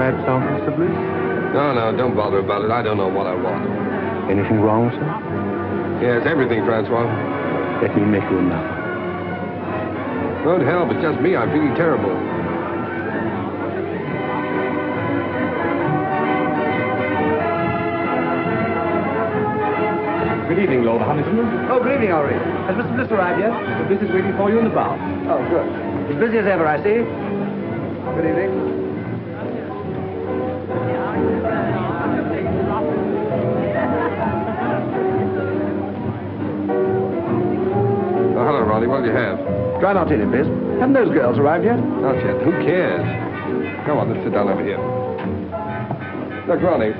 right song, Mr. Bliss? No, don't bother about it. I don't know what I want. Anything wrong, sir? Yes, everything, Francois. Let me make you another. Good help, it's just me. I'm feeling terrible. Good evening, Lord Huntington. Oh, good evening, Henri. Has Mr. Bliss arrived yet? The Bliss is waiting for you in the bar. Oh, good. As busy as ever, I see. Good evening. Oh, hello, Ronnie. What do you have? Try martini, please. Haven't those girls arrived yet? Not yet. Who cares? Come on, let's sit down over here. Look, Ronnie,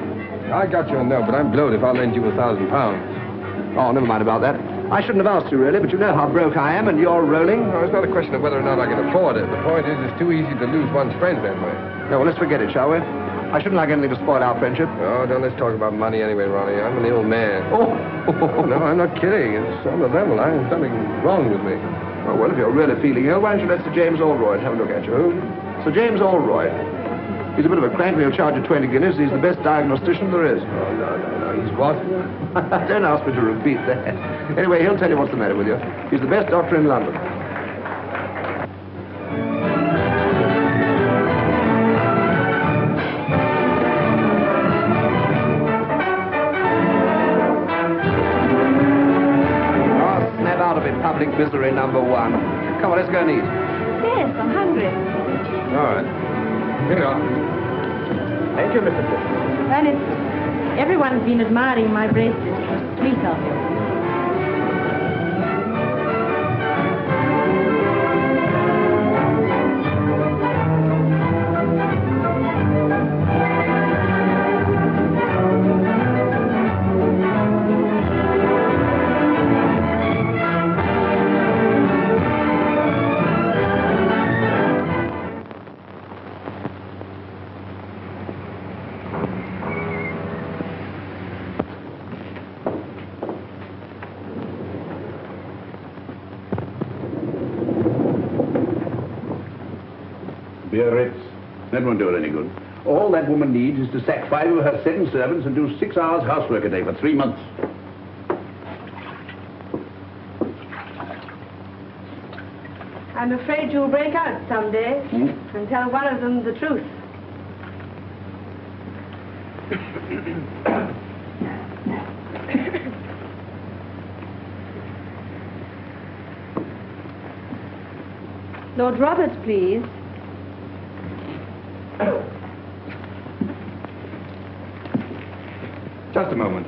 I got your note, but I'm blowed if I'll lend you £1,000. Oh, never mind about that. I shouldn't have asked you, really, but you know how broke I am, and you're rolling. No, it's not a question of whether or not I can afford it. The point is, it's too easy to lose one's friends that way. No, well, let's forget it, shall we? I shouldn't like anything to spoil our friendship. Oh, don't let's talk about money anyway, Ronnie. I'm an ill man. Oh! No, I'm not kidding. It's on the level. There's something wrong with me. Oh, well, if you're really feeling ill, why don't you let Sir James Allroyd have a look at you? Sir James Allroyd. He's a bit of a crank, but he'll charge you 20 guineas. He's the best diagnostician there is. Oh, no. He's what? Don't ask me to repeat that. Anyway, he'll tell you what's the matter with you. He's the best doctor in London. Oh, snap out of it, public misery number one. Come on, let's go and eat. Yes, I'm hungry. All right. Here you are. Thank you, Mr. Bliss. Ernest, everyone's been admiring my bracelet. Sweet of you. Biarritz. That won't do it any good. All that woman needs is to sack 5 of her 7 servants and do 6 hours housework a day for 3 months. I'm afraid you'll break out someday and tell one of them the truth. Lord Roberts, please. Just a moment.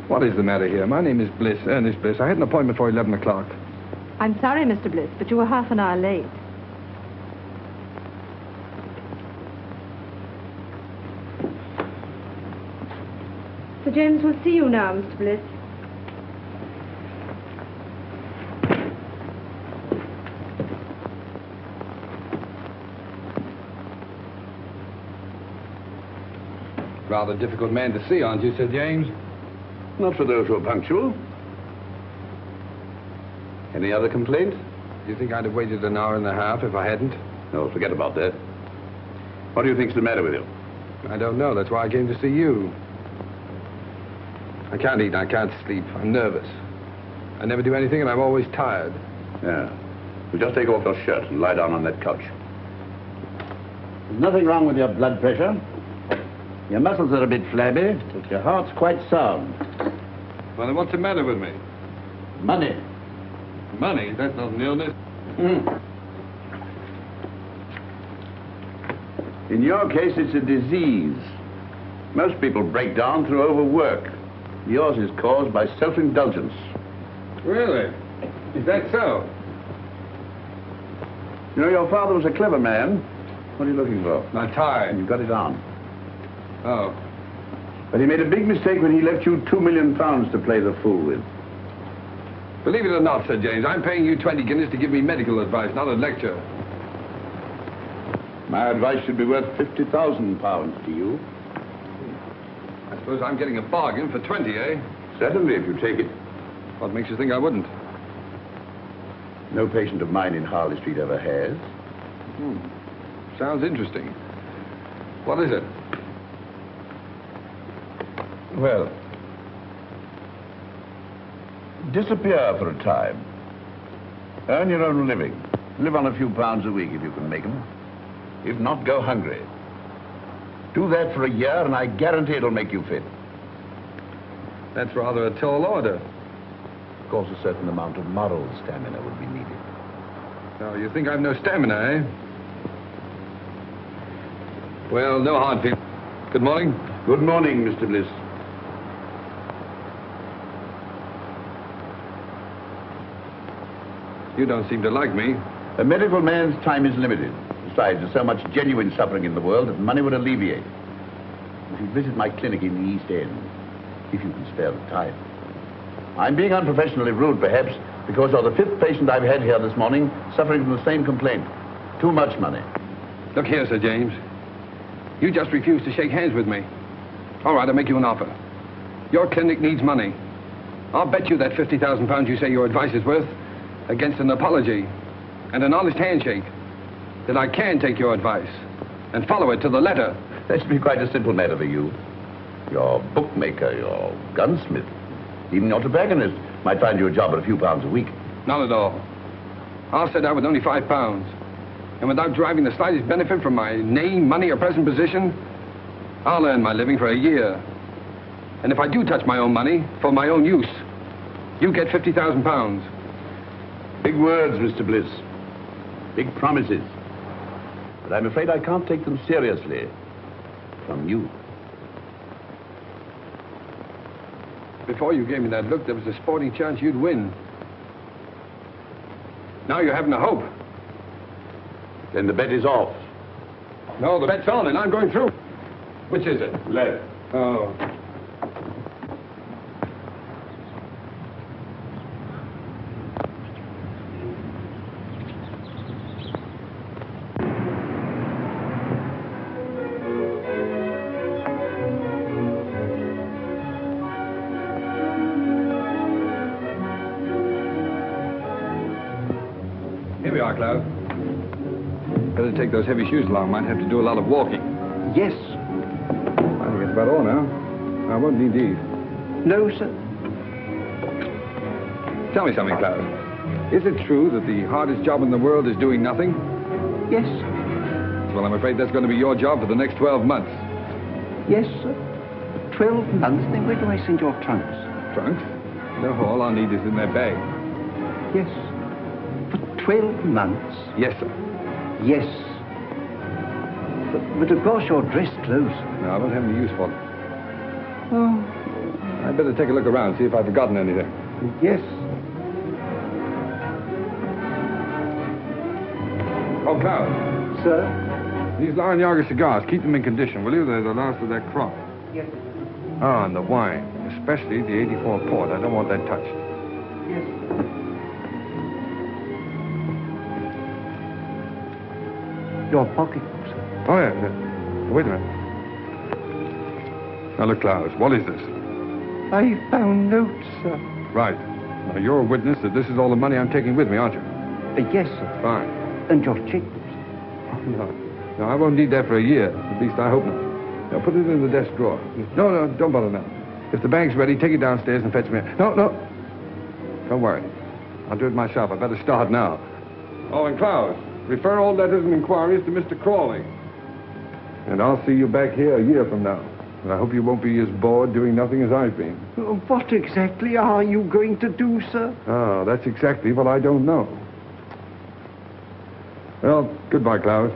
What is the matter here? My name is Bliss, Ernest Bliss. I had an appointment for 11 o'clock. I'm sorry, Mr. Bliss, but you were half an hour late. Sir James will see you now, Mr. Bliss. Rather difficult man to see, aren't you, Sir James? Not for those who are punctual. Any other complaint? Do you think I'd have waited an hour and a half if I hadn't? No, forget about that. What do you think's the matter with you? I don't know. That's why I came to see you. I can't eat. I can't sleep. I'm nervous. I never do anything, and I'm always tired. Yeah. Well, just take off your shirt and lie down on that couch. There's nothing wrong with your blood pressure. Your muscles are a bit flabby, but your heart's quite sound. Well, then what's the matter with me? Money. Money? That's not an illness. In your case, it's a disease. Most people break down through overwork. Yours is caused by self-indulgence. Really? Is that so? You know, your father was a clever man. What are you looking for? My tie. You got it on. Oh. But he made a big mistake when he left you £2 million to play the fool with. Believe it or not, Sir James, I'm paying you 20 guineas to give me medical advice, not a lecture. My advice should be worth £50,000 to you. I suppose I'm getting a bargain for 20, eh? Certainly, if you take it. What makes you think I wouldn't? No patient of mine in Harley Street ever has. Sounds interesting. What is it? Well, disappear for a time. Earn your own living. Live on a few pounds a week if you can make them. If not, go hungry. Do that for a year and I guarantee it'll make you fit. That's rather a tall order. Of course, a certain amount of moral stamina would be needed. Oh, you think I've no stamina, eh? Well, no hard feelings. Good morning. Good morning, Mr. Bliss. You don't seem to like me. A medical man's time is limited. Besides, there's so much genuine suffering in the world that money would alleviate. If you visit my clinic in the East End, if you can spare the time. I'm being unprofessionally rude, perhaps, because you're the 5th patient I've had here this morning suffering from the same complaint. Too much money. Look here, Sir James. You just refused to shake hands with me. All right, I'll make you an offer. Your clinic needs money. I'll bet you that 50,000 pounds you say your advice is worth against an apology and an honest handshake that I can take your advice and follow it to the letter. That should be quite a simple matter for you. Your bookmaker, your gunsmith, even your tobacconist might find you a job at a few pounds a week. Not at all. I'll set out with only £5. And without deriving the slightest benefit from my name, money, or present position, I'll earn my living for a year. And if I do touch my own money for my own use, you get £50,000. Big words, Mr. Bliss. Big promises. But I'm afraid I can't take them seriously from you. Before you gave me that look, there was a sporting chance you'd win. Now you're having a hope. Then the bet is off. No, the bet's on, and I'm going through. Which is it? Left. Oh. Here we are, Cloud. Better take those heavy shoes along. Might have to do a lot of walking. Yes. I think that's about all now. I won't need these. No, sir. Tell me something, Cloud. Is it true that the hardest job in the world is doing nothing? Yes. Well, I'm afraid that's going to be your job for the next 12 months. Yes, sir. 12 months? Then where do I send your trunks? Trunks? No, all I need is in their bag. Yes. For 12 months? Yes, sir. Yes. But of course you're dressed close. No, I won't have any use for them. Oh. I'd better take a look around, see if I've forgotten anything. Yes. Oh, Cloud. Sir? These Laranaga cigars, keep them in condition, will you? They're the last of that crop. Yes. Oh, and the wine, especially the 84 port. I don't want that touched. Yes. Your pocketbook, sir. Oh, yeah. Wait a minute. Now, look, Cloud, what is this? I found notes, sir. Right. Now, you're a witness that this is all the money I'm taking with me, aren't you? Yes, sir. Fine. And your checkbooks. Oh, no. No, I won't need that for a year. At least I hope not. Now, put it in the desk drawer. No, don't bother now. If the bank's ready, take it downstairs and fetch me. No. Don't worry. I'll do it myself. I better start now. Oh, and Cloud, refer all letters and inquiries to Mr. Crawley. And I'll see you back here a year from now. And I hope you won't be as bored doing nothing as I've been. What exactly are you going to do, sir? Oh, that's exactly what I don't know. Well, goodbye, Cloud.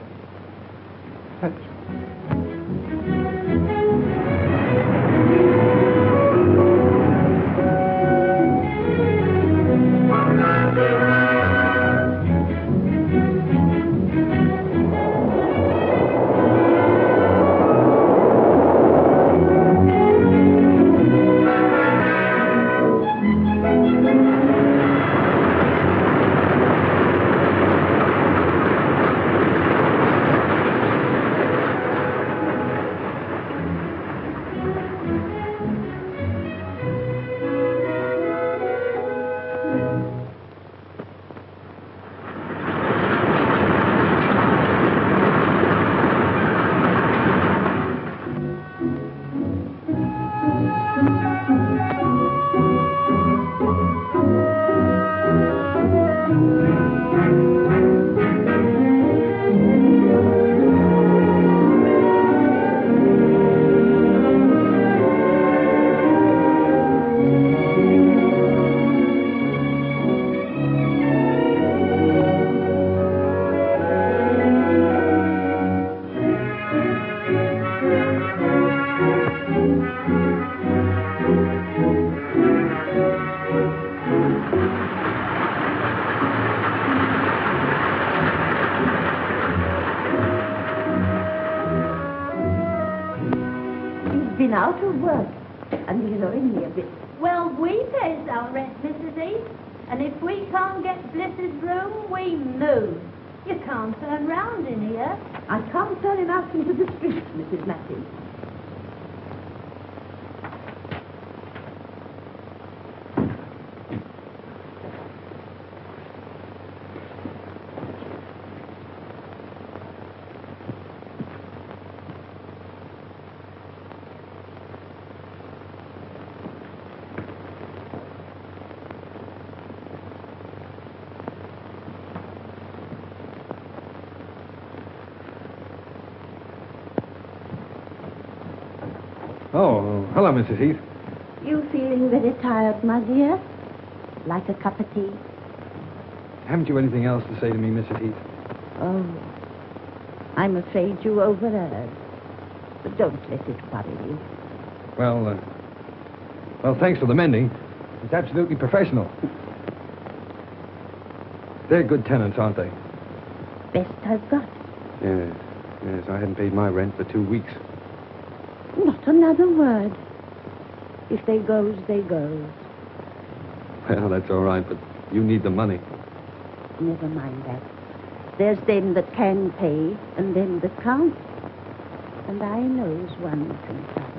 been out of work, and he's owing me a bit. Well, we pays our rent, Mrs. East. And if we can't get Bliss's room, we move. You can't turn round in here. I can't turn him out into the street, Mrs. Matthews. Oh, hello, Mrs. Heath. You feeling very tired, my dear? Like a cup of tea? Haven't you anything else to say to me, Mrs. Heath? Oh, I'm afraid you overheard. But don't let it worry you. Well, thanks for the mending. It's absolutely professional. They're good tenants, aren't they? Best I've got. Yes, I hadn't paid my rent for 2 weeks. Not another word. If they goes, they goes. Well, that's all right, but you need the money. Never mind that. There's them that can pay and them that can't. And I knows one from t'other.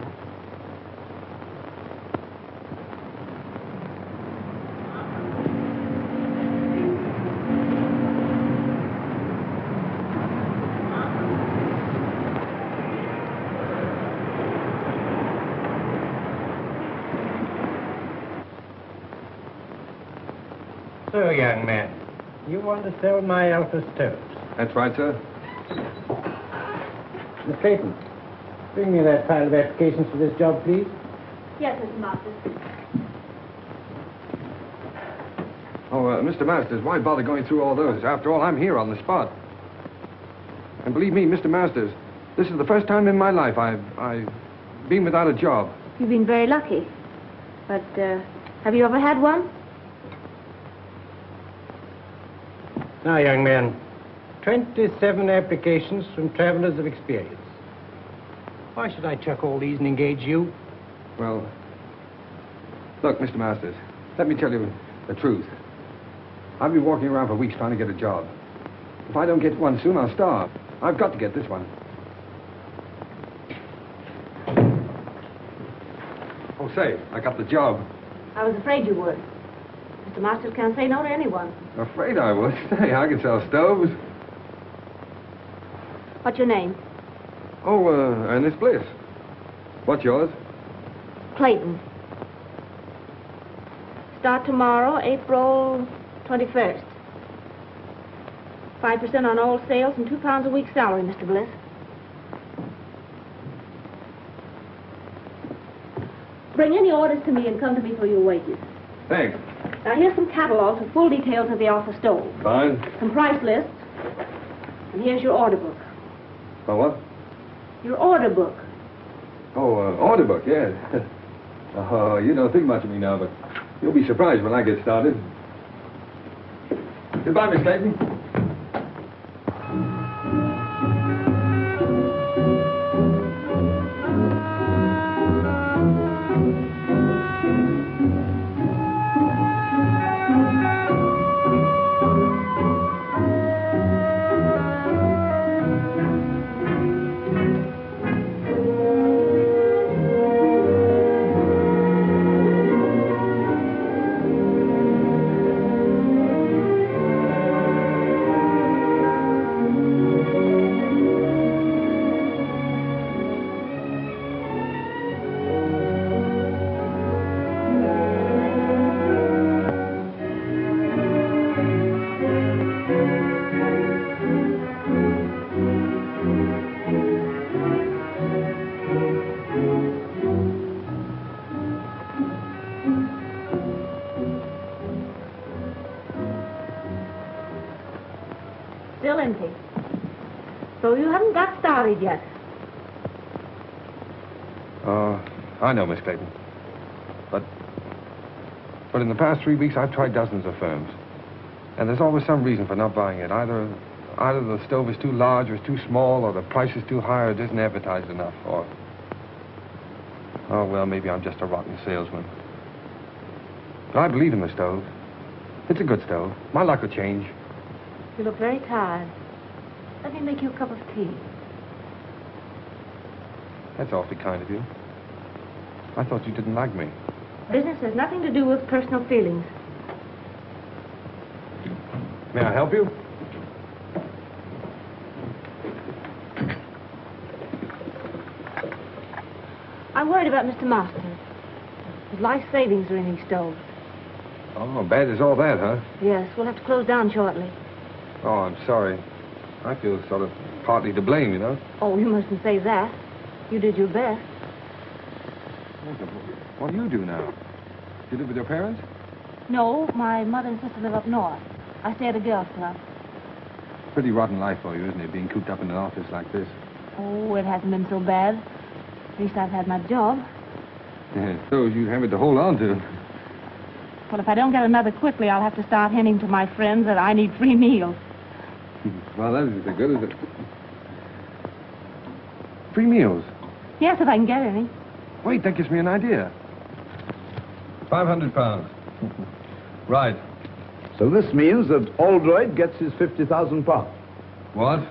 So, young man, you want to sell my Alpha stoves? That's right, sir. Miss Clayton, bring me that pile of applications for this job, please. Yes, Mr. Masters. Oh, Mr. Masters, why bother going through all those? After all, I'm here on the spot. And believe me, Mr. Masters, this is the first time in my life I've been without a job. You've been very lucky. But, have you ever had one? Now, young man, 27 applications from travelers of experience. Why should I chuck all these and engage you? Well, look, Mr. Masters, let me tell you the truth. I've been walking around for weeks trying to get a job. If I don't get one soon, I'll starve. I've got to get this one. Oh, say, I got the job. I was afraid you would. Mr. Masters can't say no to anyone. Afraid I would. Hey, I can sell stoves. What's your name? Oh, Ernest Bliss. What's yours? Clayton. Start tomorrow, April 21st. 5% on all sales and £2 a week salary, Mr. Bliss. Bring any orders to me and come to me for your wages. Thanks. Now, here's some catalogs with full details of the Alpha stove. Fine. Some price lists. And here's your order book. Oh, what? Your order book. Oh, order book, yes. Oh, you don't think much of me now, but you'll be surprised when I get started. Goodbye, Miss Clayton. Still empty. So you haven't got started yet. I know, Miss Clayton. But in the past 3 weeks, I've tried dozens of firms. And there's always some reason for not buying it. Either the stove is too large or it's too small, or the price is too high, or it isn't advertised enough, or... Oh, well, maybe I'm just a rotten salesman. But I believe in the stove. It's a good stove. My luck will change. You look very tired. Let me make you a cup of tea. That's awfully kind of you. I thought you didn't like me. Business has nothing to do with personal feelings. May I help you? I'm worried about Mr. Masters. His life savings are in these stoves. Oh, bad as all that, huh? Yes, we'll have to close down shortly. Oh, I'm sorry. I feel sort of partly to blame, you know. Oh, you mustn't say that. You did your best. What do you do now? Do you live with your parents? No, my mother and sister live up north. I stay at a girls' club. Pretty rotten life for you, isn't it, being cooped up in an office like this? Oh, it hasn't been so bad. At least I've had my job. Yeah, so you have it to hold on to. Well, if I don't get another quickly, I'll have to start hinting to my friends that I need free meals. Well, that isn't good, is it? Free meals? Yes, if I can get any. Wait, that gives me an idea. 500 pounds. Right. So this means that Aldroyd gets his 50,000 pounds. What?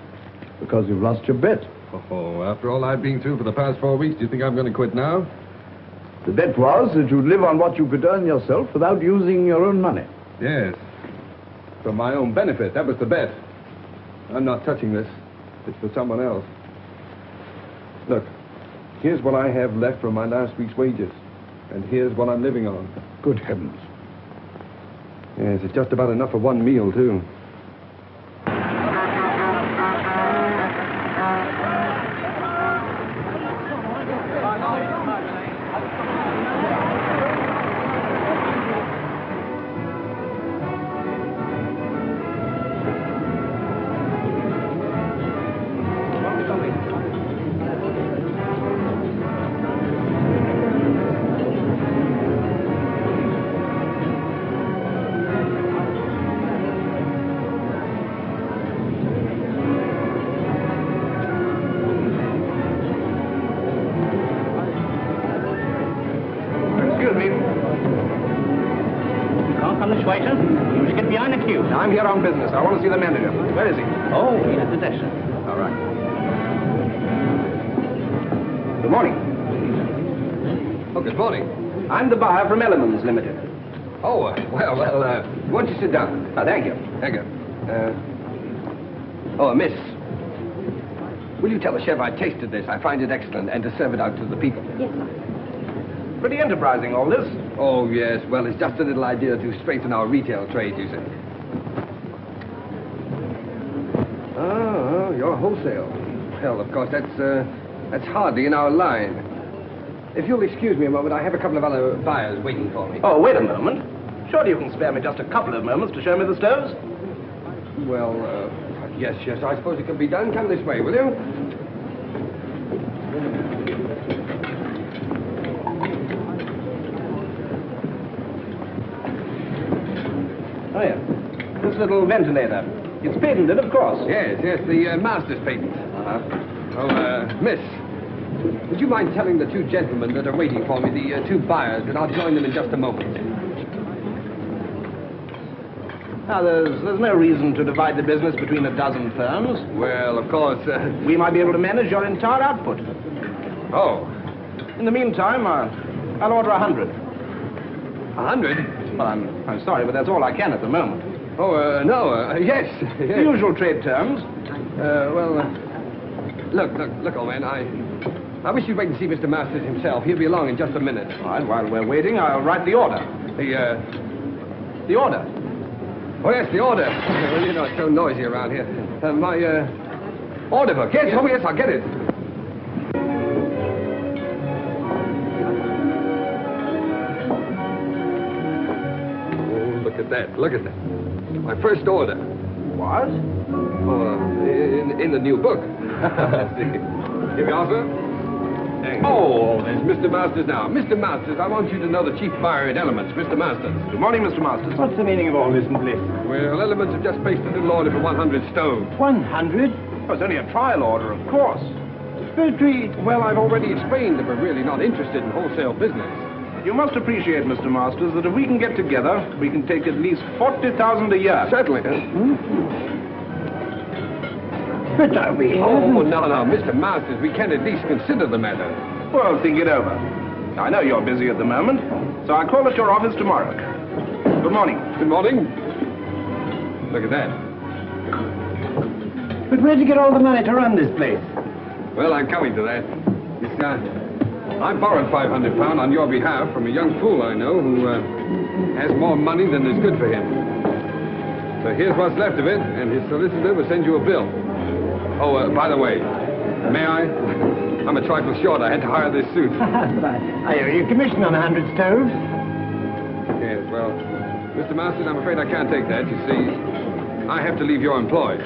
Because you've lost your bet. Oh, after all I've been through for the past 4 weeks, do you think I'm going to quit now? The bet was that you'd live on what you could earn yourself without using your own money. Yes. For my own benefit. That was the bet. I'm not touching this. It's for someone else. Look, here's what I have left from my last week's wages. And here's what I'm living on. Good heavens. Yes, it's just about enough for one meal, too. I'm here on business. I want to see the manager. Where is he? Oh, he's at the desk. All right. Good morning. Oh, good morning. I'm the buyer from Elements Limited. Oh, well, why don't you sit down? Thank you. Thank you. Miss. Will you tell the chef I tasted this? I find it excellent, and to serve it out to the people. Yes, sir. Pretty enterprising, all this. Oh, yes. Well, it's just a little idea to strengthen our retail trade, you see. Oh, you're wholesale. Well, of course, that's hardly in our line. If you'll excuse me a moment, I have a couple of other buyers waiting for me. Oh, wait a moment. Surely you can spare me just a couple of moments to show me the stoves? Well, yes, I suppose it can be done. Come this way, will you? Oh, yeah. This little ventilator. It's patented, of course. Yes, the master's patent. Miss, would you mind telling the two gentlemen that are waiting for me, the two buyers, that I'll join them in just a moment? Now, there's no reason to divide the business between a dozen firms. Well, of course, we might be able to manage your entire output. Oh. In the meantime, I'll order 100. 100? Well, I'm sorry, but that's all I can at the moment. Oh, no, yes. The usual trade terms. Look, old man, I wish you'd wait and see Mr. Masters himself. He'll be along in just a minute. All right, while we're waiting, I'll write the order. The order? Oh, yes, the order. Well, you know, it's so noisy around here. My order book. Yes, oh, yes, I'll get it. Oh, look at that. My first order. What? Oh, in the new book. Here we are, sir. Thanks. Oh, there's Mr. Masters now. Mr. Masters, I want you to know the chief buyer in Elements, Mr. Masters. Good morning, Mr. Masters. What's the meaning of all this, Bliss? Well, Elements have just placed a little order for 100 stoves. 100? Oh, it's only a trial order, of course. supposed to eat. Well, I've already explained that we're really not interested in wholesale business. You must appreciate, Mr. Masters, that if we can get together, we can take at least 40,000 a year. Certainly. But we Oh, no, Mr. Masters, we can at least consider the matter. Well, think it over. I know you're busy at the moment, so I'll call at your office tomorrow. Good morning. Good morning. Look at that. But where'd you get all the money to run this place? Well, I'm coming to that. I borrowed £500 on your behalf from a young fool I know who has more money than is good for him. So here's what's left of it, and his solicitor will send you a bill. Oh, by the way, may I? I'm a trifle short. I had to hire this suit. I owe you commission on 100 stoves. Yes, well, Mr. Masters, I'm afraid I can't take that. You see, I have to leave your employ.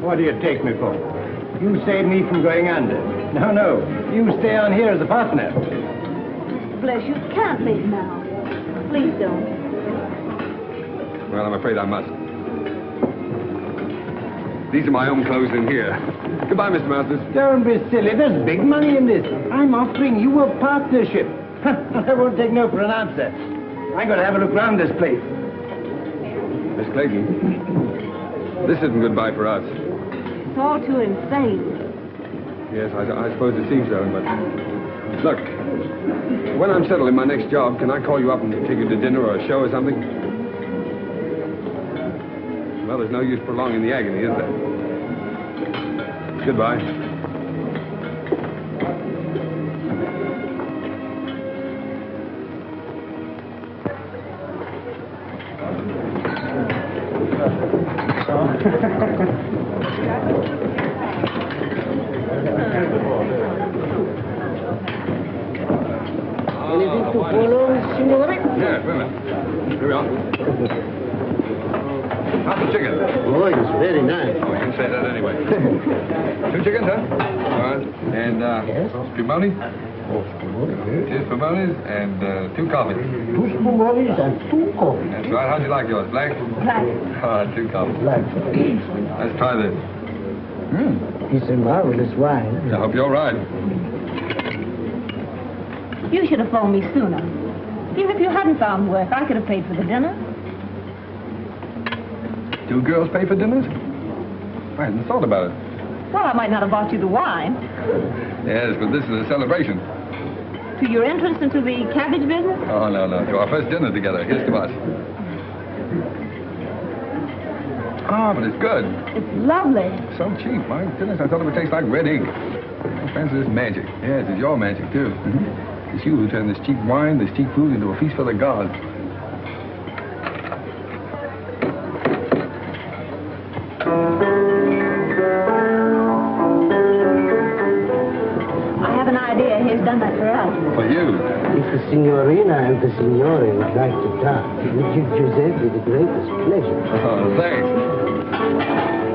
What do you take me for? You saved me from going under. No. You stay on here as a partner. Bless you, can't leave now. Please don't. Well, I'm afraid I must. These are my own clothes in here. Goodbye, Mr. Masters. Don't be silly. There's big money in this. I'm offering you a partnership. I won't take no for an answer. I'm going to have a look round this place. Miss Clayton, this isn't goodbye for us. It's all too insane. Yes, I suppose it seems so, but... Look, when I'm settled in my next job, can I call you up and take you to dinner or a show or something? Well, there's no use prolonging the agony, is there? Goodbye. Anything to follow, signore? Yes, wait a minute. Here we are. How's the chicken? Oh, it's very nice. Oh, you can say that anyway. 2 chickens, huh? All right. And, spumoni? Oh, 2 spumonis and 2 coffees. 2 spumonis and 2 coffees. That's right. How'd you like yours? Black? Black. 2 coffees. Black. Let's try this. It's a marvelous wine. I hope you're right. You should have phoned me sooner. Even if you hadn't found work, I could have paid for the dinner. 2 girls pay for dinners? I hadn't thought about it. Well, I might not have bought you the wine. Yes, but this is a celebration. To your entrance into the cabbage business? Oh, no. To our first dinner together. Here's to us. Ah, but it's good. It's lovely. So cheap. My goodness, I thought it would taste like red ink. Oh, fancy this magic. Yes, it's your magic, too. It's you who turned this cheap wine, this cheap food into a feast for the gods. I have an idea. He's done that for us. For you. If the signorina and the signore would like to dance, we give Giuseppe the greatest pleasure. Oh, thanks.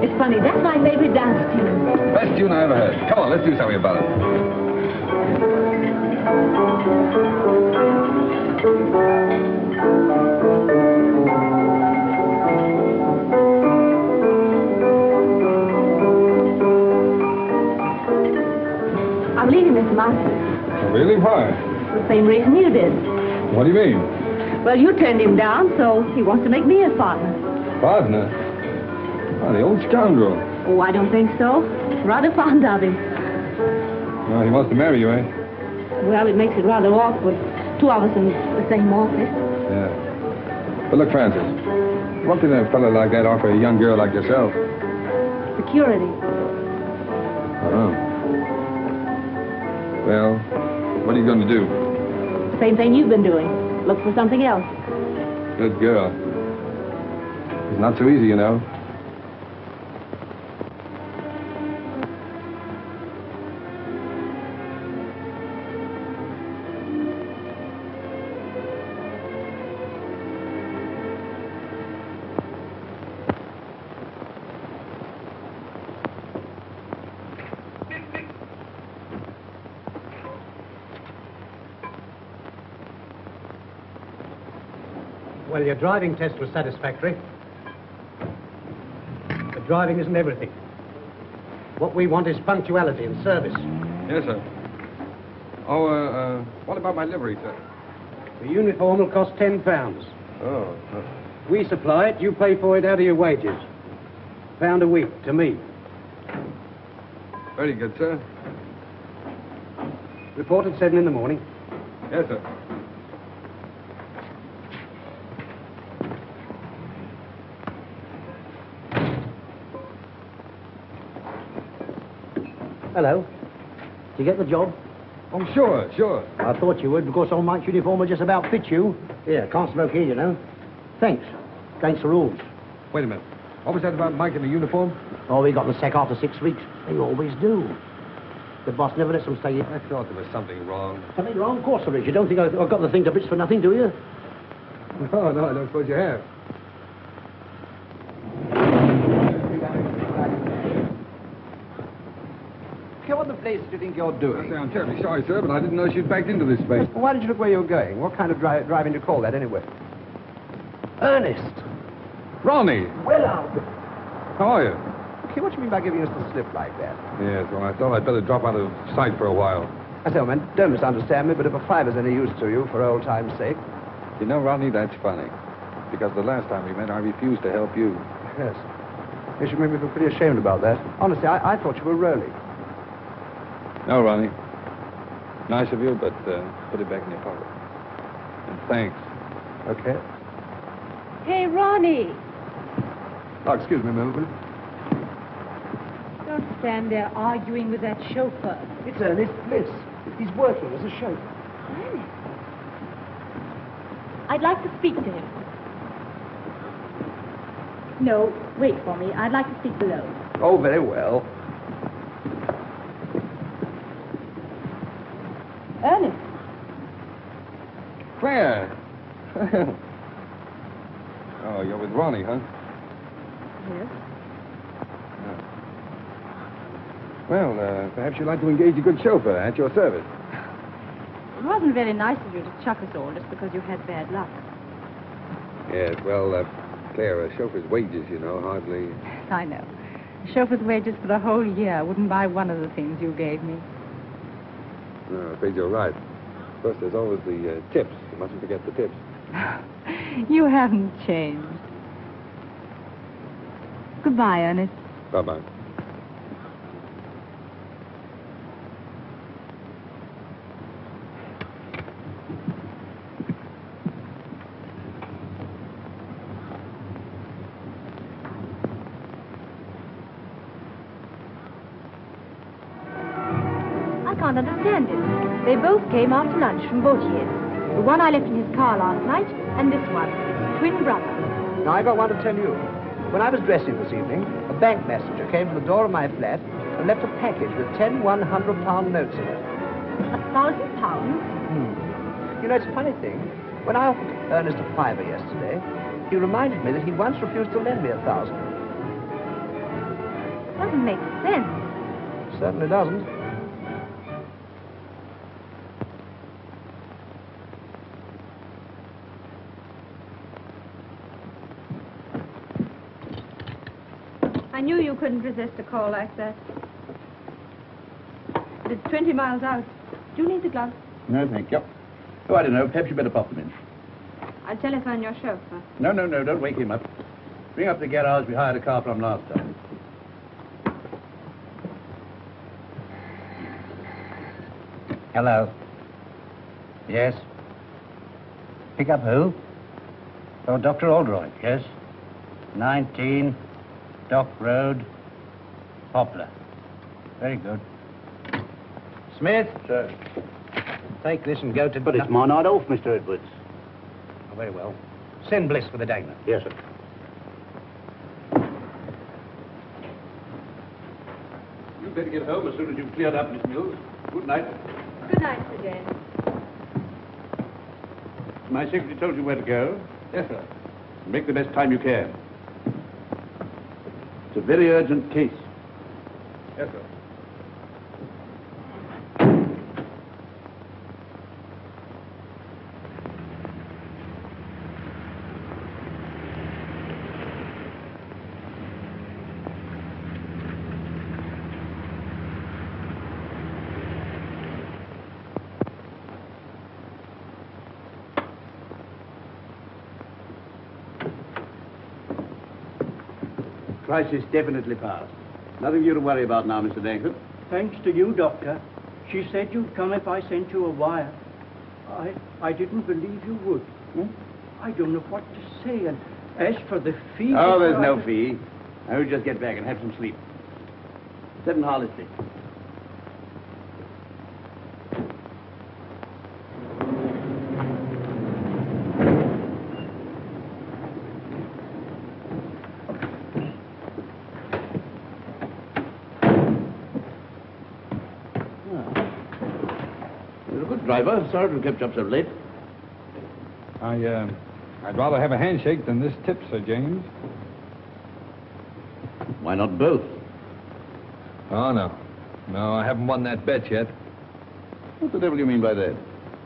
It's funny. That's my favorite dance tune. Best tune I ever heard. Come on, let's do something about it. I'm leaving Mr. Masters. Oh, really? Why? The same reason you did. What do you mean? Well, you turned him down, so he wants to make me his partner. Partner? Oh, the old scoundrel. Oh, I don't think so. Rather fond of him. Well, he wants to marry you, eh? Well, it makes it rather awkward. 2 of us in the same office. Yeah. But look, Francis, what can a fellow like that offer a young girl like yourself? Security. Oh. Well, what are you going to do? Same thing you've been doing. Look for something else. Good girl. It's not so easy, you know. Well, your driving test was satisfactory. But driving isn't everything. What we want is punctuality and service. Yes, sir. Oh, what about my livery, sir? The uniform will cost £10. Oh, We supply it, you pay for it out of your wages. £1 a week to me. very good, sir. Report at 7 in the morning. Yes, sir. Hello. Did you get the job? Oh, sure. I thought you would, because old Mike's uniform will just about fit you. Here, can't smoke here, you know. Thanks. Against the rules. Wait a minute. What was that about Mike in the uniform? Oh, he got the sack after 6 weeks. They always do. The boss never lets them stay here. I thought there was something wrong. Something wrong? Of course there is. You don't think I've got the thing to bits for nothing, do you? No, I don't suppose you have. What the place do you think you're doing? I'm terribly sorry, sir, but I didn't know she'd backed into this space. Why did you look where you were going? What kind of driving do you call that, anyway? Ernest! Ronnie! Well, Albert! How are you? Okay, what do you mean by giving us the slip like that? Yes, well, I thought I'd better drop out of sight for a while. I say, man, don't misunderstand me, but if a fiver's any use to you, for old time's sake. You know, Ronnie, that's funny. Because the last time we met, I refused to help you. Yes. You should make me feel pretty ashamed about that. Honestly, I thought you were rolling. No, Ronnie. Nice of you, but put it back in your pocket. And thanks. Okay. Hey, Ronnie. Oh, excuse me a moment, will you? Don't stand there arguing with that chauffeur. It's Ernest Bliss. He's working as a chauffeur. Ernest. I'd like to speak to him. No, wait for me. I'd like to speak below. Oh, very well. Ernest. Claire! Oh, you're with Ronnie, huh? Yes. Well, perhaps you'd like to engage a good chauffeur at your service. It wasn't very nice of you to chuck us all just because you had bad luck. Yes, well, Claire, a chauffeur's wages, you know, hardly... I know. A chauffeur's wages for the whole year wouldn't buy one of the things you gave me. No, I'm afraid you're right. Of course, there's always the tips. You mustn't forget the tips. You haven't changed. Goodbye, Ernest. Bye-bye. I can't understand it. They both came after lunch from Bautier. The one I left in his car last night, and this one, twin brothers. Now, I've got one to tell you. When I was dressing this evening, a bank messenger came to the door of my flat and left a package with 10 £100 notes in it. £1,000? You know, it's a funny thing. When I offered Ernest a fiver yesterday, he reminded me that he'd once refused to lend me 1,000. Doesn't make sense. Certainly doesn't. I knew you couldn't resist a call like that. But it's 20 miles out. Do you need the gloves? No, thank you. Oh, I don't know. Perhaps you better pop them in. I'll telephone your chauffeur. No, don't wake him up. Bring up the garage we hired a car from last time. Hello. Yes. Pick up who? Oh, Dr. Oldroyd, yes. 19 Dock Road, Poplar. Very good. Smith? Sir. Take this and go to... But it's my night off, Mr. Edwards. Oh, very well. Send Bliss for the dagger. Yes, sir. You'd better get home as soon as you've cleared up, Miss Mills. Good night. Good night, Sir James. My secretary told you where to go? Yes, sir. Make the best time you can. It's a very urgent case. Yes, sir. crisis definitely passed. Nothing for you to worry about now, Mr. Dankford. Thanks to you, Doctor. She said you'd come if I sent you a wire. I didn't believe you would. I don't know what to say. And as for the fee... Oh, there's no fee. I will just get back and have some sleep. Sit in Harley. You're a good driver. Sorry to have kept you up so late. I'd rather have a handshake than this tip, Sir James. Why not both? Oh, no. No, I haven't won that bet yet. What the devil do you mean by that?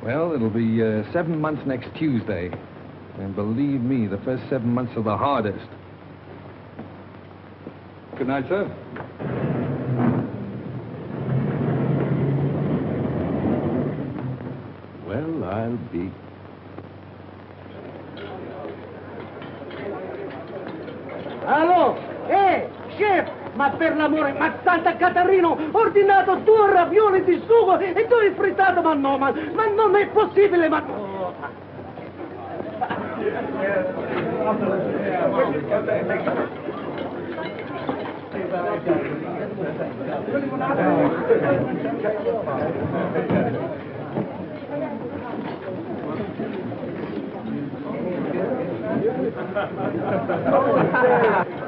Well, it'll be 7 months next Tuesday. And believe me, the first 7 months are the hardest. Good night, sir. Well, I'll be... Allo! Chef! Ma per l'amore, ma Santa Catarino, ho ordinato 2 ravioli di sugo e 2 frittato, ma no, ma non è possibile, ma...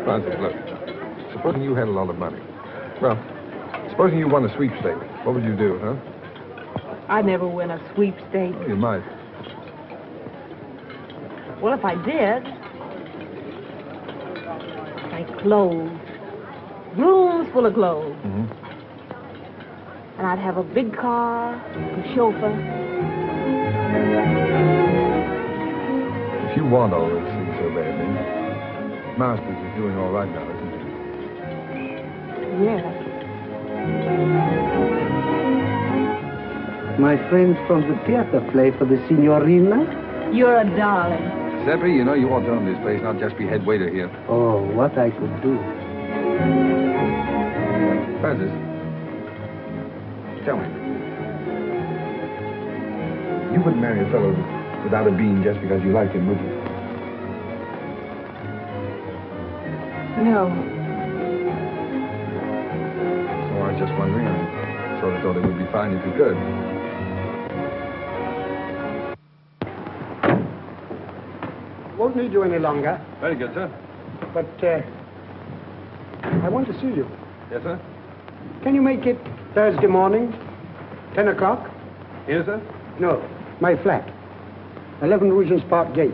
Francis, look. Supposing you had a lot of money. Well, supposing you won a sweepstake, what would you do, huh? I'd never win a sweepstake. You might. Well, if I did, like clothes. Rooms full of clothes. Mm-hmm. And I'd have a big car, a chauffeur. If you want all those things so badly, Masters is doing all right now, isn't he? Yes. My friends from the theater play for the signorina? You're a darling. Seppi, you know you ought to own this place, not just be head waiter here. Oh, what I could do. Francis, tell me. You wouldn't marry a fellow without a bean just because you liked him, would you? No. So I was just wondering. I sort of thought it would be fine if you could. Won't need you any longer, Very good, sir. but I want to see you. Yes, sir? Can you make it Thursday morning, 10 o'clock? Here, sir? No, my flat. 11 Regent's Park Gate.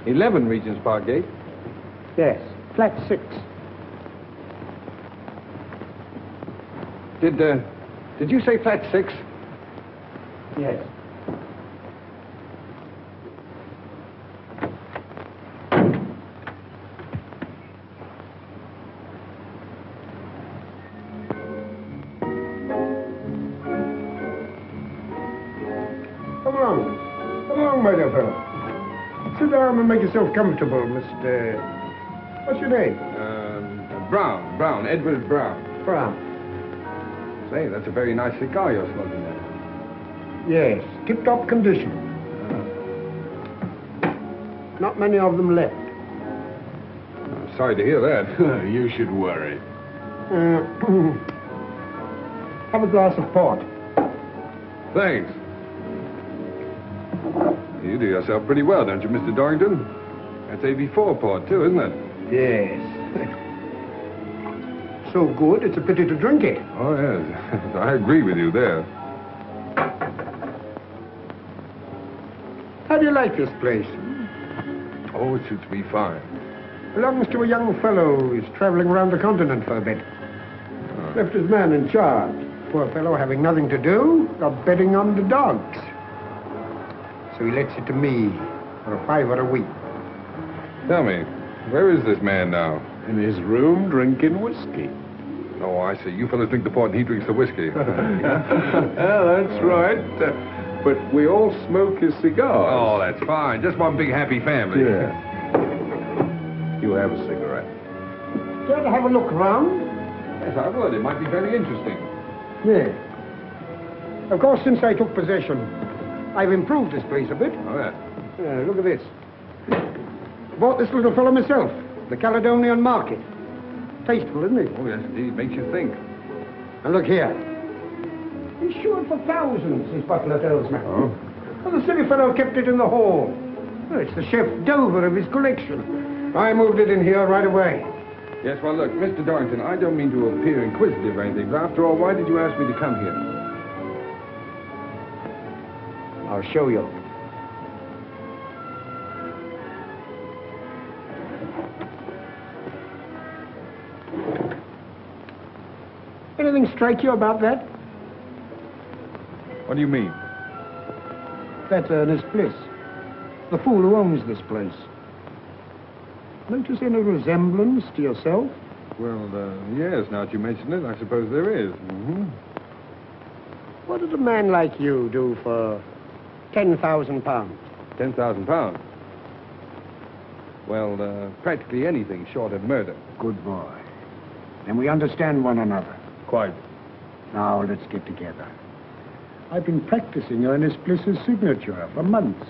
11 Regent's Park Gate. Yes, flat 6. Did you say flat 6? Yes. Come along, my dear fellow. Sit down and make yourself comfortable, Mr... What's your name? Brown, Edward Brown. Brown. Say, that's a very nice cigar you're smoking there. Yes, tip-top condition. Not many of them left. I'm sorry to hear that. You should worry. Have a glass of port. Thanks. You do yourself pretty well, don't you, Mr. Dorrington? That's AB4 port, too, isn't it? Yes. So good, it's a pity to drink it. Oh, yes. I agree with you there. How do you like this place? Oh, it suits me fine. Belongs to a young fellow who's traveling around the continent for a bit. Left his man in charge. Poor fellow having nothing to do, got betting on the dogs. So he lets it to me for a $5 a week. Tell me, where is this man now? In his room, drinking whiskey. Oh, I see. You fellas drink the port and he drinks the whiskey. That's right. But we all smoke his cigars. Oh, that's fine. Just one big happy family. Yeah. You have a cigarette. Care to have a look round? Yes, I would. It might be very interesting. Yes. Of course, since I took possession, I've improved this place a bit. Oh, yeah. Look at this. Bought this little fellow myself, the Caledonian Market. Tasteful, isn't it? Oh, yes, indeed. Makes you think. And look here. Insured for thousands, this butler tells me. Oh? Well, the silly fellow kept it in the hall. Well, it's the chef d'oeuvre of his collection. I moved it in here right away. Yes, well, look, Mr. Dorrington, I don't mean to appear inquisitive or anything, but after all, why did you ask me to come here? I'll show you. Anything strike you about that? What do you mean? That's Ernest Bliss, the fool who owns this place. Notice any resemblance to yourself? Well, yes, now that you mention it, I suppose there is. Mm-hmm. What did a man like you do for £10,000? £10,000? Well, practically anything short of murder. Good boy. Then we understand one another. Quite. Now, let's get together. I've been practicing Ernest Bliss's signature for months.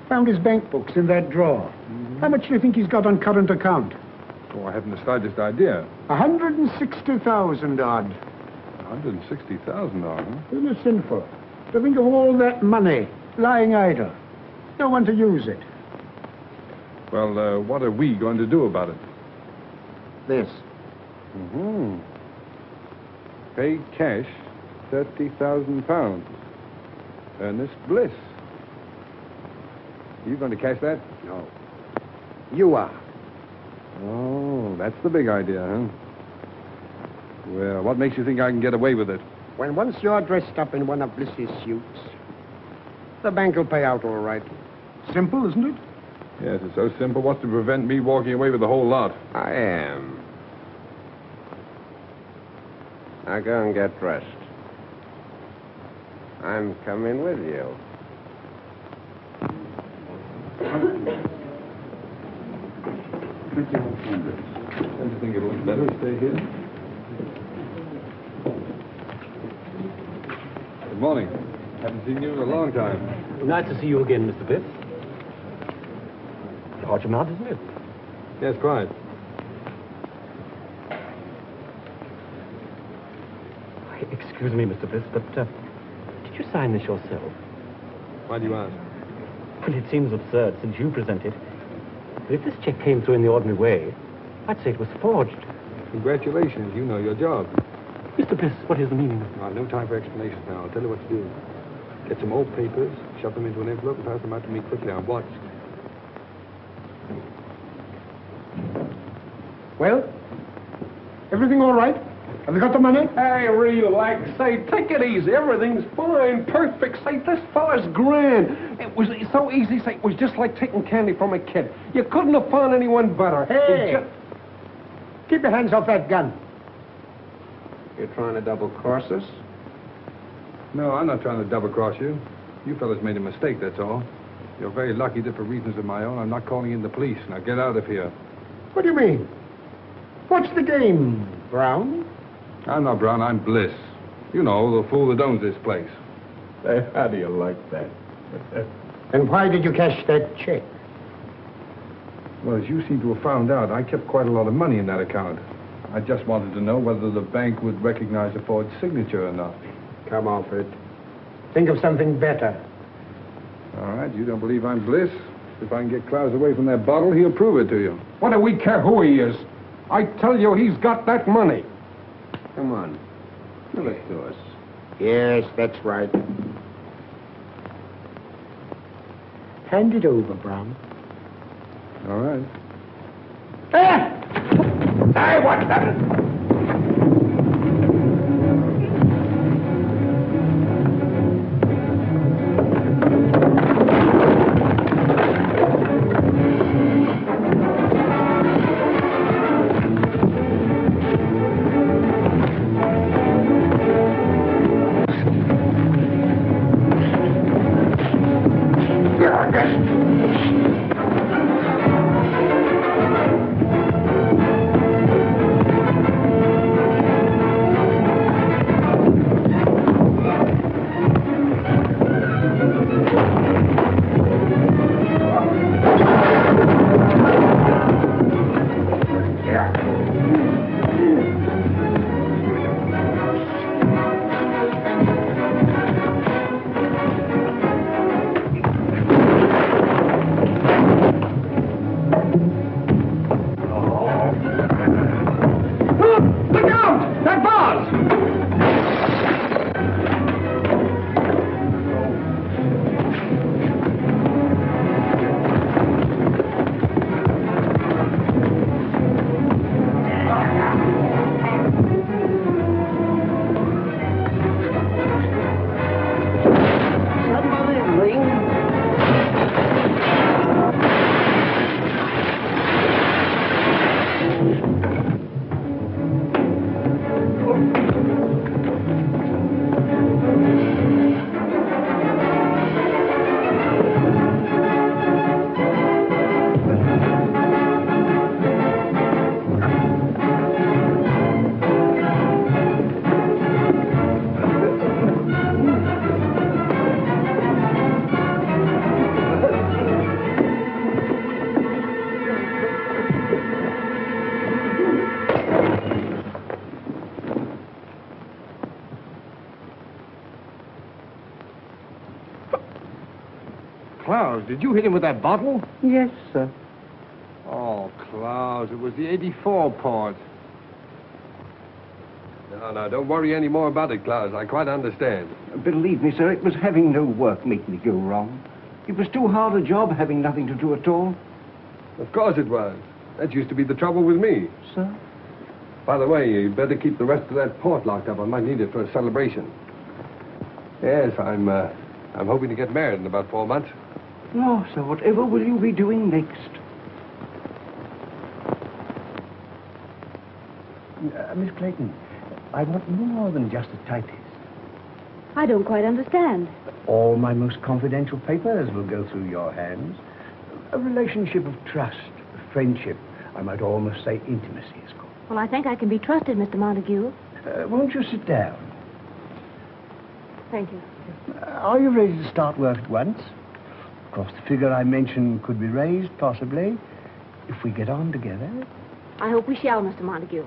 Found his bank books in that drawer. Mm-hmm. How much do you think he's got on current account? Oh, I haven't the slightest idea. 160,000 odd. 160,000 odd, huh? Isn't it sinful to think of all that money lying idle? No one to use it. Well, what are we going to do about it? This. Mm-hmm. Pay cash £30,000. Ernest Bliss. Are you going to cash that? No. You are. Oh, that's the big idea, huh? Well, what makes you think I can get away with it? When once you're dressed up in one of Bliss's suits, the bank will pay out all right. Simple, isn't it? Yes, it's so simple. What's to prevent me walking away with the whole lot? I am. Now go and get dressed. I'm coming with you. Don't you think it looks better to stay here? Good morning. Haven't seen you in a long time. Nice to see you again, Mr. Bliss. Hot your mouth, isn't it? Yes, quite. Excuse me, Mr. Bliss, but did you sign this yourself? Why do you ask? Well, it seems absurd since you present it. But if this check came through in the ordinary way, I'd say it was forged. Congratulations, you know your job. Mr. Bliss, what is the meaning? No time for explanations now. I'll tell you what to do. Get some old papers, shove them into an envelope, and pass them out to me quickly. I'm watched. Well, everything all right? Have you got the money? Hey, relax. Say, take it easy. Everything's fine, perfect. Say, this fella's grand. It was so easy. Say, it was just like taking candy from a kid. You couldn't have found anyone better. Hey! Keep your hands off that gun. You're trying to double-cross us? No, I'm not trying to double-cross you. You fellas made a mistake, that's all. You're very lucky that for reasons of my own, I'm not calling in the police. Now get out of here. What do you mean? What's the game, Brown? I'm not Brown, I'm Bliss. You know, the fool that owns this place. Say, how do you like that? And why did you cash that check? Well, as you seem to have found out, I kept quite a lot of money in that account. I just wanted to know whether the bank would recognize a forged signature or not. Come off it. Think of something better. All right, you don't believe I'm Bliss? If I can get Klaus away from that bottle, he'll prove it to you. What do we care who he is? I tell you, he's got that money. Come on. Give it to us. Yes, that's right. Hand it over, Brown. All right. Hey, what's that? Klaus, did you hit him with that bottle? Yes, sir. Oh, Klaus, it was the 84 part. No, don't worry any more about it, Klaus. I quite understand. Believe me, sir, it was having no work make me go wrong. It was too hard a job having nothing to do at all. Of course it was. That used to be the trouble with me. Sir? By the way, you better keep the rest of that port locked up. I might need it for a celebration. Yes, I'm hoping to get married in about 4 months. No, sir, whatever will you be doing next? Miss Clayton, I want more than just a typist. I don't quite understand. All my most confidential papers will go through your hands. A relationship of trust, of friendship, I might almost say intimacy is called. Well, I think I can be trusted, Mr. Montague. Won't you sit down? Thank you. Are you ready to start work at once? Of course, the figure I mentioned could be raised, possibly, if we get on together. I hope we shall, Mr. Montague.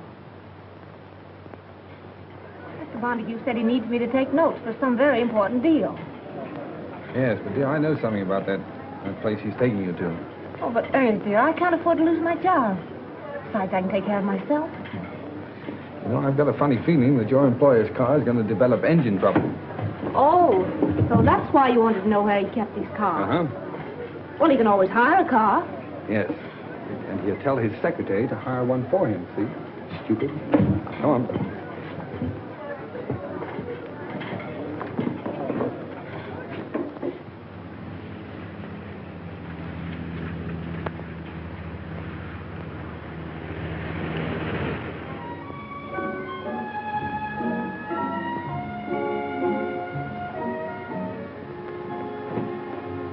Mr. Montague said he needs me to take notes for some very important deal. Yes, but dear, I know something about that place he's taking you to. Oh, but Ernest, dear, I can't afford to lose my job. Besides, I can take care of myself. You know, I've got a funny feeling that your employer's car is going to develop engine trouble. Oh, so that's why you wanted to know where he kept his car. Uh-huh. Well, he can always hire a car. Yes. And he'll tell his secretary to hire one for him, see? Stupid. Go on.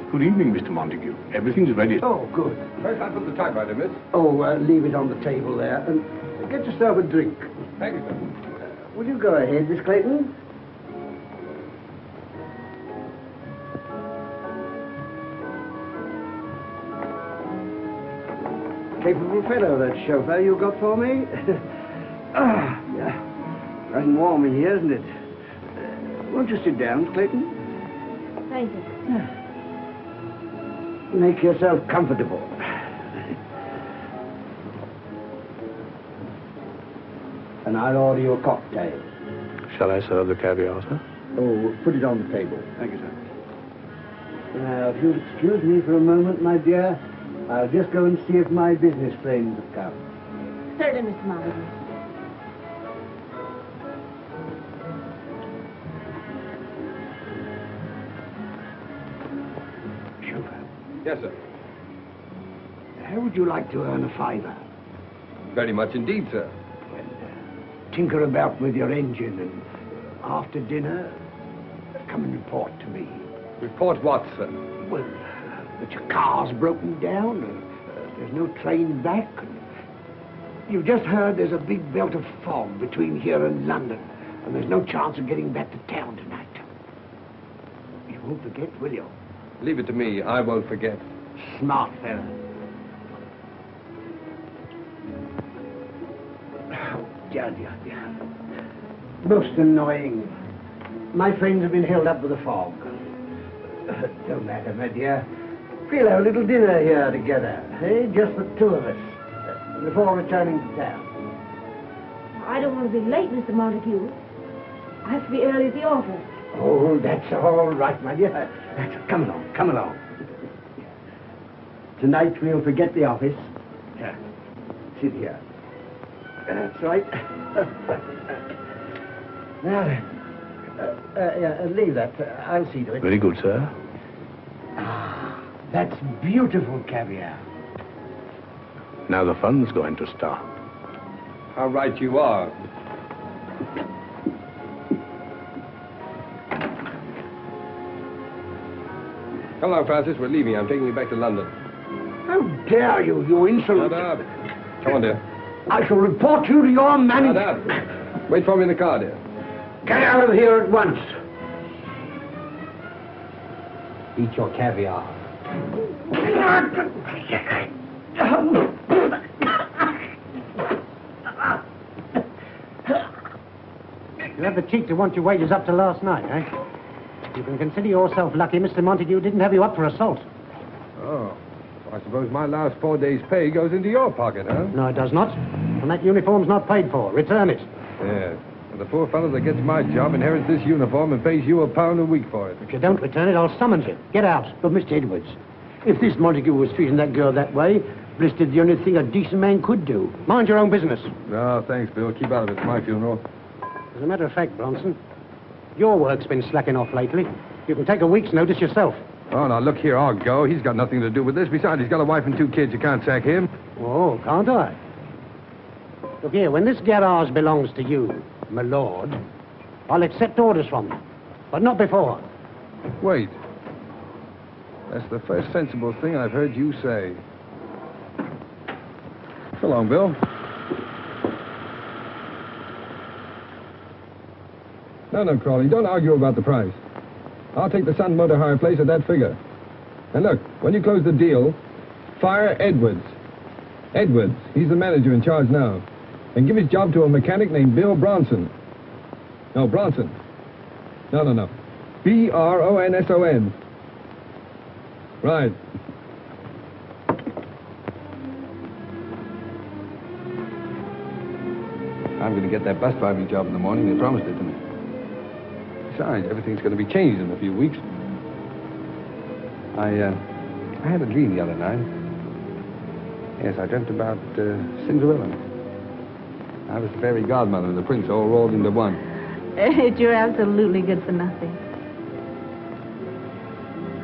Good evening, Mr. Montague. Everything's ready. Oh, good. First, I put the typewriter, miss. Oh, leave it on the table there. And get yourself a drink. Thank you, sir. Will you go ahead, Miss Clayton? Capable fellow, that chauffeur you got for me. Yeah. Running warm in here, isn't it? Won't you sit down, Clayton? Thank you. Make yourself comfortable. And I'll order you a cocktail. Shall I serve the caviar, sir? Oh, put it on the table. Thank you, sir. Now, if you'll excuse me for a moment, my dear, I'll just go and see if my business friends have come. Certainly, Mr. Montague. Yes, sir. How would you like to earn a fiver? Very much indeed, sir. Tinker about with your engine, and after dinner, come and report to me. Report what, sir? Well, that your car's broken down, and there's no train back. And you've just heard there's a big belt of fog between here and London, and there's no chance of getting back to town tonight. You won't forget, will you? Leave it to me. I won't forget. Smart fella. Oh, dear. Most annoying. My friends have been held up with the fog. Don't matter, my dear. We'll have a little dinner here together, eh? Just the two of us, before returning to town. I don't want to be late, Mr. Montague. I have to be early at the office. Oh, that's all right, my dear. Come along. Tonight we'll forget the office. Sit here. That's right. Now then, leave that. I'll see to it. Very good, sir. That's beautiful caviar. Now the fun's going to start. How right you are. Come on, Francis. We're leaving. I'm taking you back to London. How dare you, you insolent... Shut up. Come on, dear. I shall report you to your manager. Shut up. Wait for me in the car, dear. Get out of here at once. Eat your caviar. You have the cheek to want your wages up to last night, eh? You can consider yourself lucky Mr. Montague didn't have you up for assault. Oh. I suppose my last 4 days' pay goes into your pocket, huh? No, it does not. And that uniform's not paid for. Return it. Yeah. And the poor fellow that gets my job inherits this uniform and pays you £1 a week for it. If you don't return it, I'll summons you. Get out. But, Mr. Edwards, if this Montague was treating that girl that way, Bliss did the only thing a decent man could do. Mind your own business. No, thanks, Bill. Keep out of it. It's my funeral. As a matter of fact, Bronson, your work's been slacking off lately. You can take a week's notice yourself. Oh, now, look here. I'll go. He's got nothing to do with this. Besides, he's got a wife and 2 kids. You can't sack him. Oh, can't I? Look here, when this garage belongs to you, my lord, I'll accept orders from you. But not before. Wait. That's the first sensible thing I've heard you say. So long, Bill. No, Crawley, don't argue about the price. I'll take the Sun Motor Hire place at that figure. And look, when you close the deal, fire Edwards. Edwards, he's the manager in charge now. And give his job to a mechanic named Bill Bronson. No, Bronson. No. B-R-O-N-S-O-N. Right. I'm going to get that bus driving job in the morning. They promised it to me. Besides, everything's going to be changed in a few weeks. I had a dream the other night. Yes, I dreamt about Cinderella. I was the fairy godmother and the prince all rolled into one. You're absolutely good for nothing.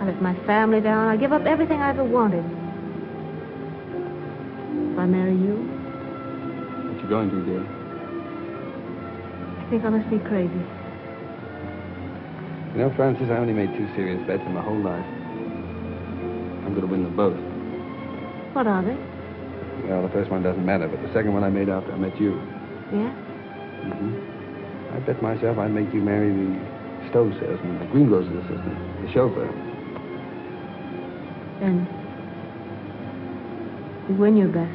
I let my family down. I give up everything I ever wanted. If I marry you, What you going to, dear? I think I must be crazy. You know, Francis, I only made 2 serious bets in my whole life. I'm going to win them both. What are they? Well, the first one doesn't matter, but the second one I made after I met you. Yeah? I bet myself I'd make you marry the stove salesman, the greengrocer's assistant, the chauffeur. Then you win your bet.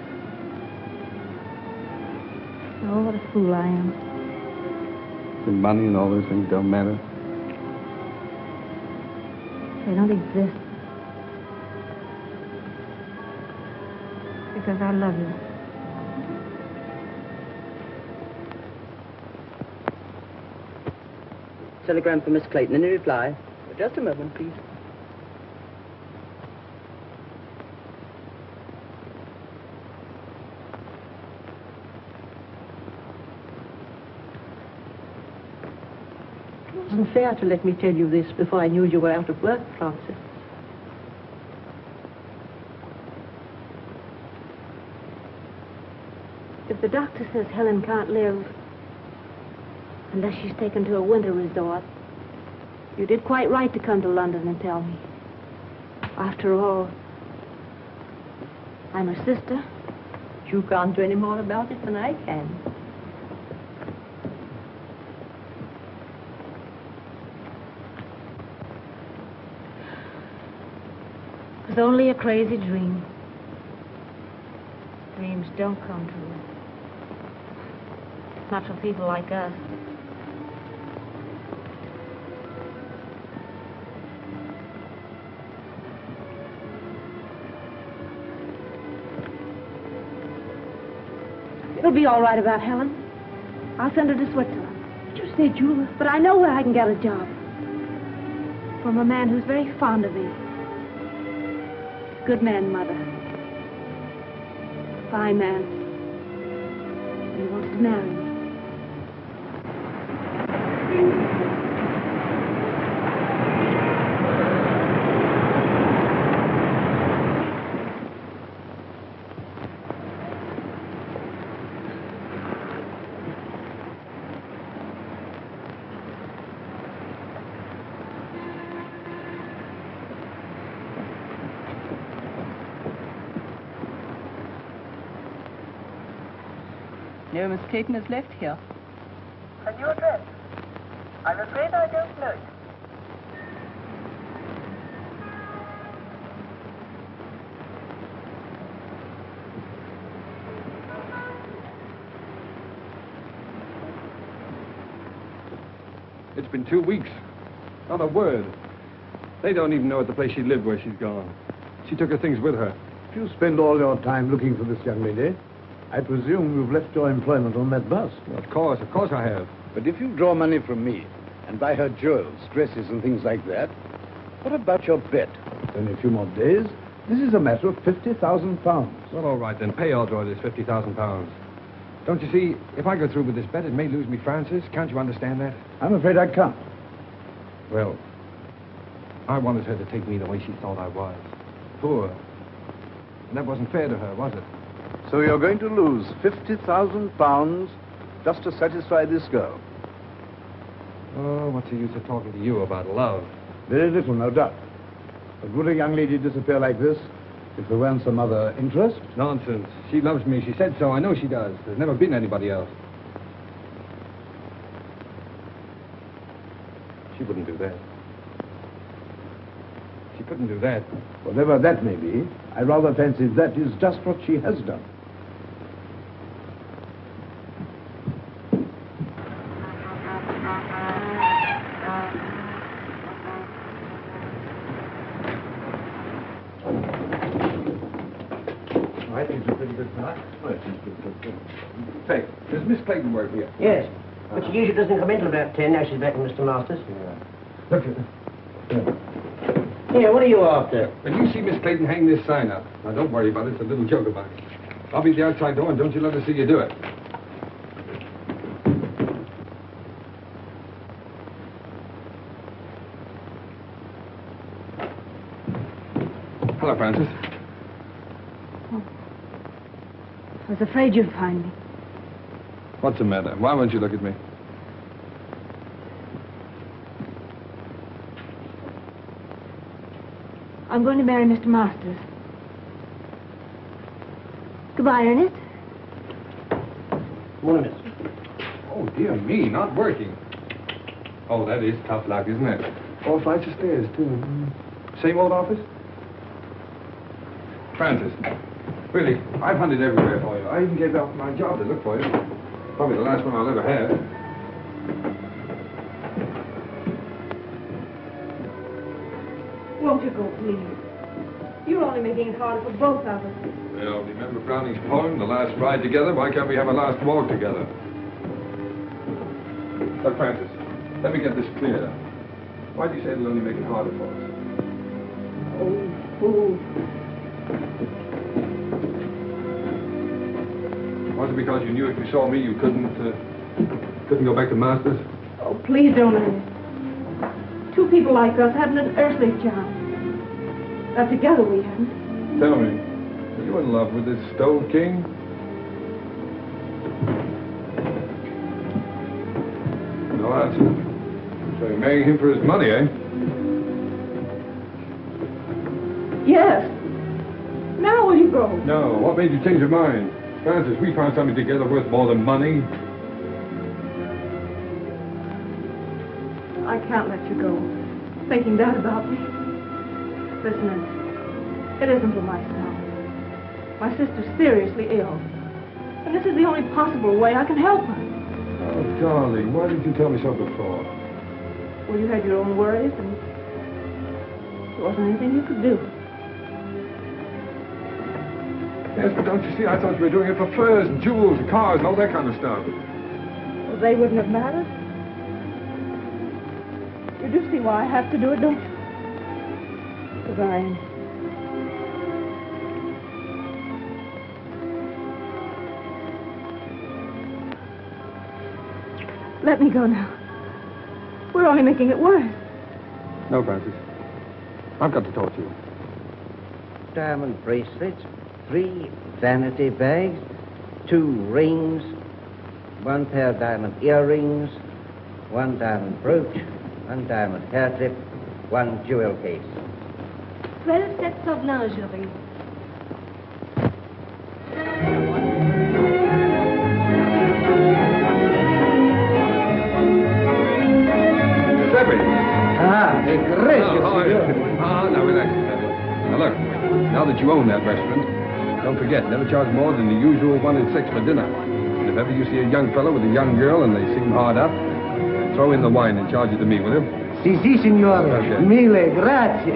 Oh, what a fool I am. The money and all those things don't matter. They don't exist. Because I love you. Telegram for Miss Clayton. Any reply? Just a moment, please. It wasn't fair to let me tell you this before I knew you were out of work, Francis. If the doctor says Helen can't live unless she's taken to a winter resort, you did quite right to come to London and tell me. After all, I'm her sister. You can't do any more about it than I can. It was only a crazy dream. Dreams don't come true. Not for people like us. It'll be all right about Helen. I'll send her to Switzerland. You said you were... But I know where I can get a job. From a man who's very fond of me. Good man, Mother. Fine man. He wants to marry me. No, Miss Clayton has left here. A new address? I'm afraid I don't know it. It's been 2 weeks. Not a word. They don't even know at the place she lived where she's gone. She took her things with her. If you spend all your time looking for this young lady, I presume you've left your employment on that bus. Of course I have. But if you draw money from me and buy her jewels, dresses, and things like that, what about your bet? In a few more days, this is a matter of £50,000. Well, all right, then. Pay Audra this £50,000. Don't you see, if I go through with this bet, it may lose me Francis. Can't you understand that? I'm afraid I can't. Well, I wanted her to take me the way she thought I was. Poor. And that wasn't fair to her, was it? So you're going to lose £50,000 just to satisfy this girl? Oh, what's the use of talking to you about love? Very little, no doubt. But would a young lady disappear like this if there weren't some other interest? Nonsense. She loves me. She said so. I know she does. There's never been anybody else. She wouldn't do that. She couldn't do that. Whatever that may be, I rather fancy that is just what she has done. I think it's a pretty good start. Say, does Miss Clayton work here? Yes, but she usually doesn't come in till about 10. Now she's back with Mr. Masters. Look, Here, what are you after? when you see Miss Clayton hang this sign up, now don't worry about it. It's a little joke about it. I'll be at the outside door, and don't you let her see you do it. Hello, Francis. I was afraid you'd find me. What's the matter? Why won't you look at me? I'm going to marry Mr. Masters. Goodbye, Ernest. Morning, miss. Oh, dear me, not working. Oh, that is tough luck, isn't it? 4 flights of stairs, too. Same old office? Francis, really, I've hunted everywhere for you. I even gave up my job to look for you. Probably the last one I'll ever have. Won't you go, please? You're only making it harder for both of us. Well, remember Browning's poem, The Last Ride Together? Why can't we have a last walk together? Look, Francis, let me get this clear. Why do you say it'll only make it harder for us? Was it because you knew if you saw me you couldn't go back to Masters? Oh, please don't, Ernest. Two people like us haven't an earthly chance. Not together we haven't. Tell me, are you in love with this Stove King? No answer. So you're marrying him for his money, eh? Yes. Now will you go? No. What made you change your mind? Francis, we found something together worth more than money. I can't let you go. Thinking that about me. Listen, Ernest. It isn't for myself. My sister's seriously ill. And this is the only possible way I can help her. Oh, darling, why didn't you tell me so before? Well, you had your own worries, and there wasn't anything you could do. Yes, but don't you see, I thought you were doing it for furs and jewels and cars and all that kind of stuff. Well, they wouldn't have mattered. You do see why I have to do it, don't you? Goodbye, Ernest. Let me go now. We're only making it worse. No, Francis. I've got to talk to you. Diamond bracelets, 3 vanity bags, 2 rings, 1 pair of diamond earrings, 1 diamond brooch, 1 diamond hair clip, 1 jewel case. 12 sets of lingerie. Now relax. Now look, now that you own that restaurant, don't forget, never charge more than the usual 1 and 6 for dinner. And if ever you see a young fellow with a young girl and they seem hard up, throw in the wine and charge it to me, will you? Si, signore. Mille grazie.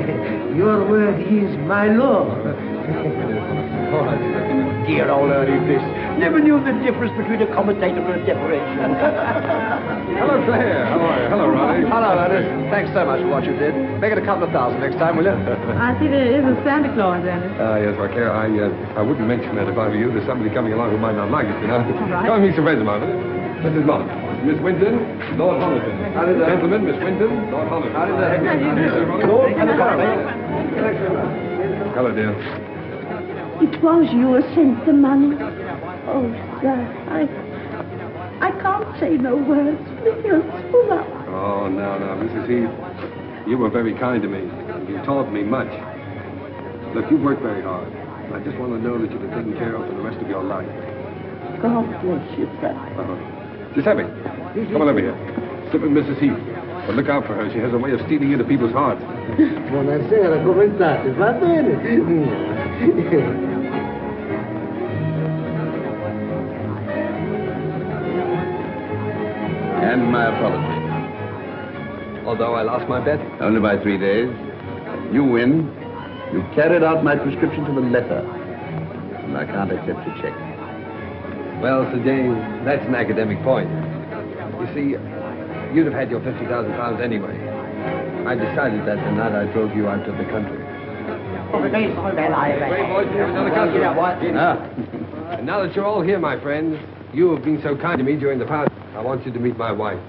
Your word is my law. All right. Dear old Ernie Bliss. Never knew the difference between a commentator and a decoration. Hello, Claire. How are you? Hello, Ronnie. Hello, Ernest. Thanks so much for what you did. Make it a couple of thousand next time, will you? I see there is a Santa Claus, Ernest. Yes, well, Claire, I wouldn't mention that if I were you. There's somebody coming along who might not like it, you know. right. Come and meet some friends of mine, will you? This is Mom. Miss Winton, Lord Honerton. How do you do? Gentlemen, Miss Winton, Lord Honerton. How do you do? Lord Have a coffee. Hello, dear. It was you who sent the money. Oh, sir, I can't say no words. You're full up. Oh, no, Mrs. Heath. You were very kind to me. You taught me much. Look, you worked very hard. I just want to know that you've been taken care of for the rest of your life. God bless you, sir. Giuseppe, come on over here. Sit with Mrs. Heath. But look out for her. She has a way of stealing into people's hearts. Buonasera, come state? Va bene? And my apology. Although I lost my bet. Only by 3 days. You win. You carried out my prescription to the letter. And I can't accept your check. Well, Sir James, that's an academic point. You see, you'd have had your £50,000 anyway. I decided that the night I drove you out to the country. Great boys, we have another customer. And now that you're all here, my friends, you have been so kind to me during the past. I want you to meet my wife.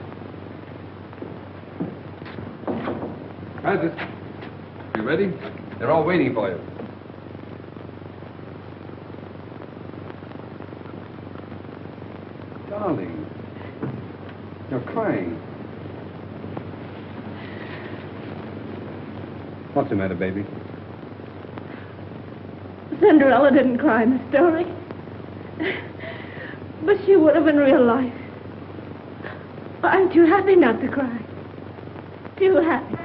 Francis, you ready? They're all waiting for you. Darling, you're crying. What's the matter, baby? Cinderella didn't cry in the story. But she would have in real life. I'm too happy not to cry. Too happy.